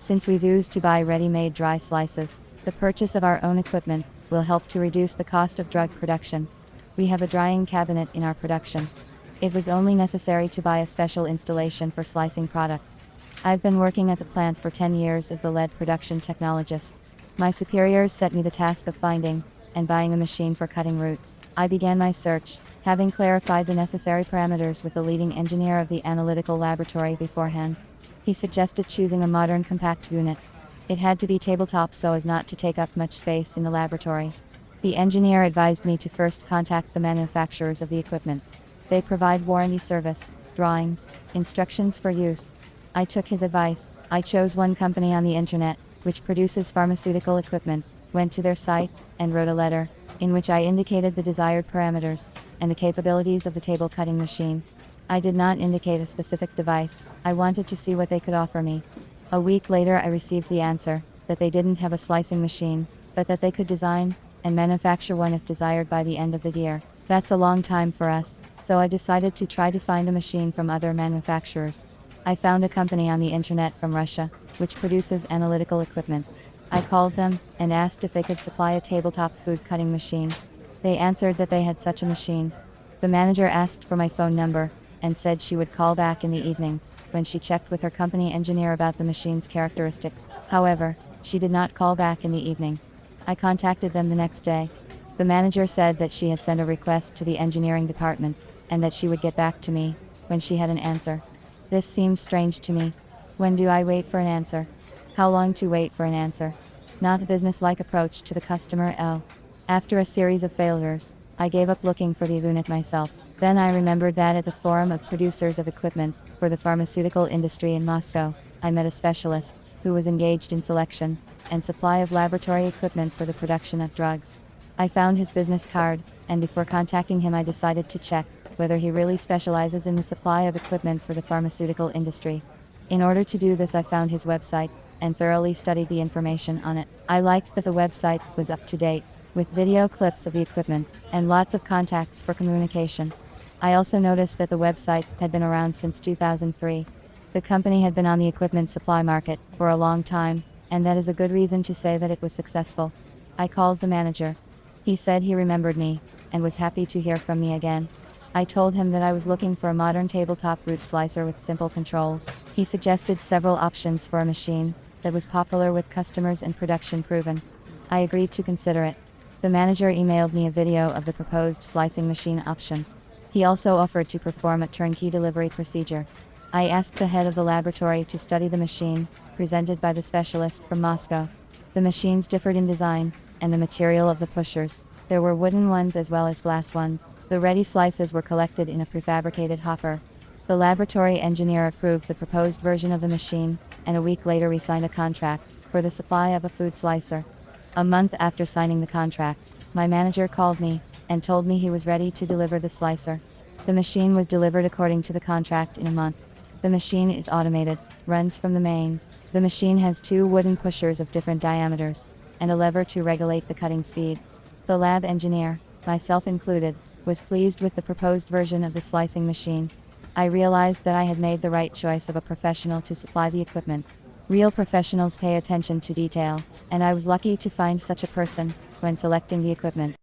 Since we've used to buy ready-made dry slices, the purchase of our own equipment will help to reduce the cost of drug production. We have a drying cabinet in our production. It was only necessary to buy a special installation for slicing products. I've been working at the plant for 10 years as the lead production technologist. My superiors set me the task of finding and buying a machine for cutting roots. I began my search, having clarified the necessary parameters with the leading engineer of the analytical laboratory beforehand. He suggested choosing a modern compact unit. It had to be tabletop so as not to take up much space in the laboratory. The engineer advised me to first contact the manufacturers of the equipment. They provide warranty service, drawings, instructions for use. I took his advice. I chose one company on the internet, which produces pharmaceutical equipment, went to their site, and wrote a letter, in which I indicated the desired parameters, and the capabilities of the table cutting machine. I did not indicate a specific device. I wanted to see what they could offer me. A week later I received the answer, that they didn't have a slicing machine, but that they could design and manufacture one if desired by the end of the year. That's a long time for us, so I decided to try to find a machine from other manufacturers. I found a company on the internet from Russia, which produces analytical equipment. I called them and asked if they could supply a tabletop food cutting machine. They answered that they had such a machine. The manager asked for my phone number and said she would call back in the evening when she checked with her company engineer about the machine's characteristics. However, she did not call back in the evening. I contacted them the next day. The manager said that she had sent a request to the engineering department and that she would get back to me when she had an answer. This seems strange to me. When do I wait for an answer? How long to wait for an answer? Not a business-like approach to the customer. After a series of failures, I gave up looking for the unit myself. Then I remembered that at the Forum of Producers of Equipment for the Pharmaceutical Industry in Moscow, I met a specialist who was engaged in selection and supply of laboratory equipment for the production of drugs. I found his business card, and before contacting him I decided to check whether he really specializes in the supply of equipment for the pharmaceutical industry. In order to do this I found his website and thoroughly studied the information on it. I liked that the website was up to date, with video clips of the equipment and lots of contacts for communication. I also noticed that the website had been around since 2003. The company had been on the equipment supply market for a long time, and that is a good reason to say that it was successful. I called the manager. He said he remembered me and was happy to hear from me again. I told him that I was looking for a modern tabletop root slicer with simple controls. He suggested several options for a machine that was popular with customers and production proven. I agreed to consider it. The manager emailed me a video of the proposed slicing machine option. He also offered to perform a turnkey delivery procedure. I asked the head of the laboratory to study the machine, presented by the specialist from Moscow. The machines differed in design and the material of the pushers. There were wooden ones as well as glass ones. The ready slices were collected in a prefabricated hopper. The laboratory engineer approved the proposed version of the machine, and a week later we signed a contract for the supply of a food slicer. A month after signing the contract, my manager called me and told me he was ready to deliver the slicer. The machine was delivered according to the contract in a month. The machine is automated, runs from the mains. The machine has 2 wooden pushers of different diameters and a lever to regulate the cutting speed. The lab engineer, myself included, was pleased with the proposed version of the slicing machine. I realized that I had made the right choice of a professional to supply the equipment. Real professionals pay attention to detail, and I was lucky to find such a person when selecting the equipment.